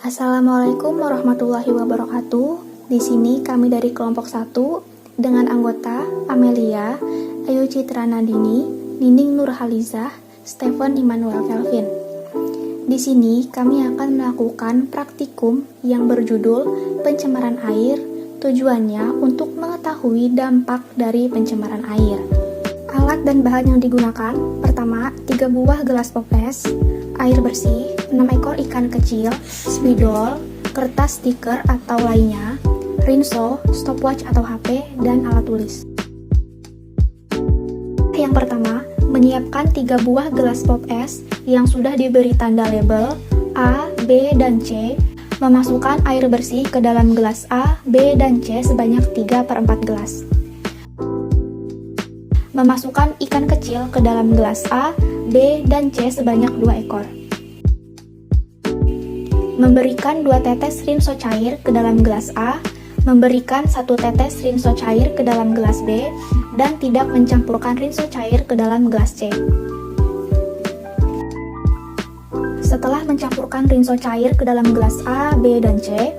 Assalamualaikum warahmatullahi wabarakatuh. Di sini kami dari kelompok 1 dengan anggota Amelia, Ayu Citra Nandini, Nining Nurhalizah, Stephen Immanuel Kelvin. Di sini kami akan melakukan praktikum yang berjudul pencemaran air. Tujuannya untuk mengetahui dampak dari pencemaran air. Alat dan bahan yang digunakan: pertama, 3 buah gelas pop es, air bersih, 6 ekor ikan kecil, spidol, kertas stiker atau lainnya, rinso, stopwatch atau HP, dan alat tulis. Yang pertama, menyiapkan 3 buah gelas pop es yang sudah diberi tanda label A, B, dan C. Memasukkan air bersih ke dalam gelas A, B, dan C sebanyak 3/4 gelas. Memasukkan ikan kecil ke dalam gelas A, B, dan C sebanyak 2 ekor. Memberikan 2 tetes rinso cair ke dalam gelas A, memberikan 1 tetes rinso cair ke dalam gelas B, dan tidak mencampurkan rinso cair ke dalam gelas C. Setelah mencampurkan rinso cair ke dalam gelas A, B, dan C,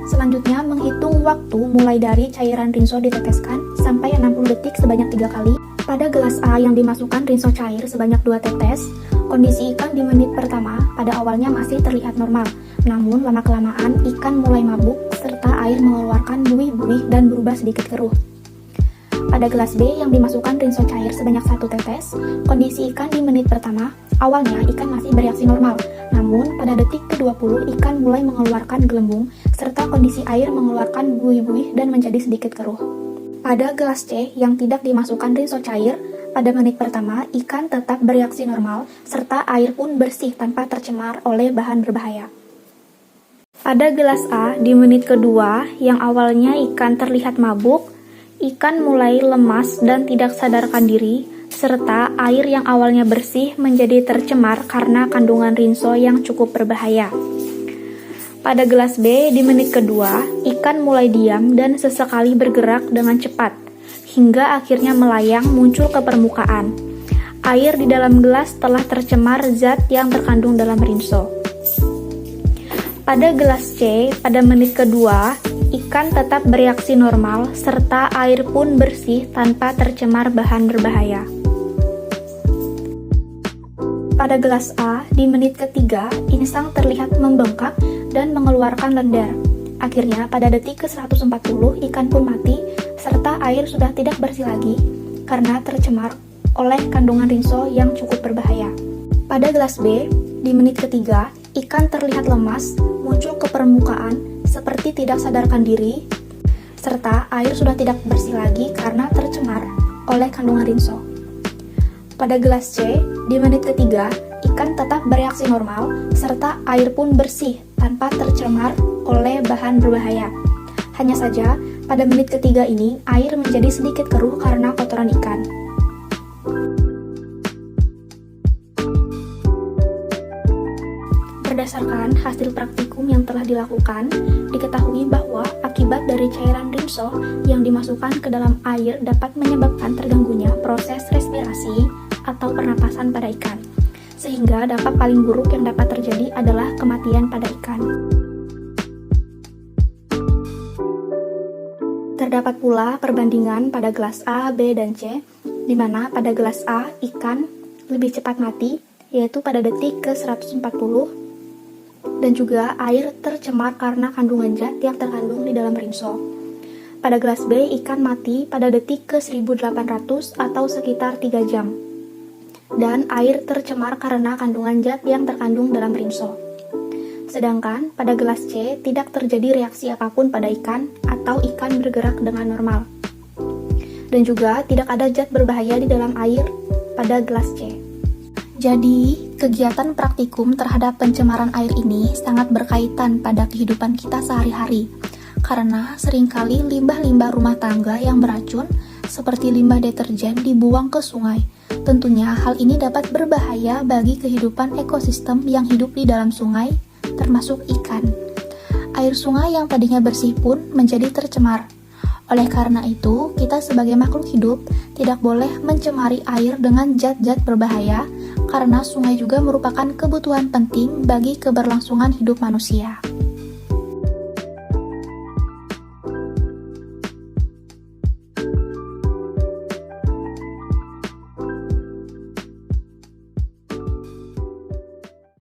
selanjutnya menghitung waktu mulai dari cairan rinso diteteskan sampai 60 detik sebanyak 3 kali. Pada gelas A yang dimasukkan rinso cair sebanyak 2 tetes, kondisi ikan di menit pertama pada awalnya masih terlihat normal. Namun lama-kelamaan ikan mulai mabuk serta air mengeluarkan buih-buih dan berubah sedikit keruh. Pada gelas B yang dimasukkan rinso cair sebanyak 1 tetes, kondisi ikan di menit pertama awalnya ikan masih bereaksi normal. Namun pada detik ke-20 ikan mulai mengeluarkan gelembung serta kondisi air mengeluarkan buih-buih dan menjadi sedikit keruh. Pada gelas C yang tidak dimasukkan rinso cair, pada menit pertama ikan tetap bereaksi normal serta air pun bersih tanpa tercemar oleh bahan berbahaya. Pada gelas A di menit kedua yang awalnya ikan terlihat mabuk, ikan mulai lemas dan tidak sadarkan diri, serta air yang awalnya bersih menjadi tercemar karena kandungan rinso yang cukup berbahaya. Pada gelas B di menit kedua, ikan mulai diam dan sesekali bergerak dengan cepat, hingga akhirnya melayang muncul ke permukaan. Air di dalam gelas telah tercemar zat yang terkandung dalam rinso. Pada gelas C, pada menit kedua, ikan tetap bereaksi normal, serta air pun bersih tanpa tercemar bahan berbahaya. Pada gelas A, di menit ketiga, insang terlihat membengkak dan mengeluarkan lendir. Akhirnya, pada detik ke-140, ikan pun mati, serta air sudah tidak bersih lagi karena tercemar oleh kandungan rinso yang cukup berbahaya. Pada gelas B, di menit ketiga, ikan terlihat lemas, muncul ke permukaan seperti tidak sadarkan diri, serta air sudah tidak bersih lagi karena tercemar oleh kandungan rinso. Pada gelas C, di menit ketiga, ikan tetap bereaksi normal, serta air pun bersih tanpa tercemar oleh bahan berbahaya. Hanya saja, pada menit ketiga ini, air menjadi sedikit keruh karena kotoran ikan. Berdasarkan hasil praktikum yang telah dilakukan, diketahui bahwa akibat dari cairan rinso yang dimasukkan ke dalam air dapat menyebabkan terganggunya proses respirasi atau pernapasan pada ikan, sehingga dampak paling buruk yang dapat terjadi adalah kematian pada ikan. Terdapat pula perbandingan pada gelas A, B, dan C, di mana pada gelas A ikan lebih cepat mati, yaitu pada detik ke-140, dan juga air tercemar karena kandungan zat yang terkandung di dalam rinso. Pada gelas B, ikan mati pada detik ke-1800 atau sekitar 3 jam. Dan air tercemar karena kandungan zat yang terkandung dalam rinso. Sedangkan pada gelas C tidak terjadi reaksi apapun pada ikan atau ikan bergerak dengan normal. Dan juga tidak ada zat berbahaya di dalam air pada gelas C. Jadi, kegiatan praktikum terhadap pencemaran air ini sangat berkaitan pada kehidupan kita sehari-hari, karena seringkali limbah-limbah rumah tangga yang beracun, seperti limbah deterjen, dibuang ke sungai. Tentunya hal ini dapat berbahaya bagi kehidupan ekosistem yang hidup di dalam sungai, termasuk ikan. Air sungai yang tadinya bersih pun menjadi tercemar. Oleh karena itu, kita sebagai makhluk hidup tidak boleh mencemari air dengan zat-zat berbahaya, karena sungai juga merupakan kebutuhan penting bagi keberlangsungan hidup manusia.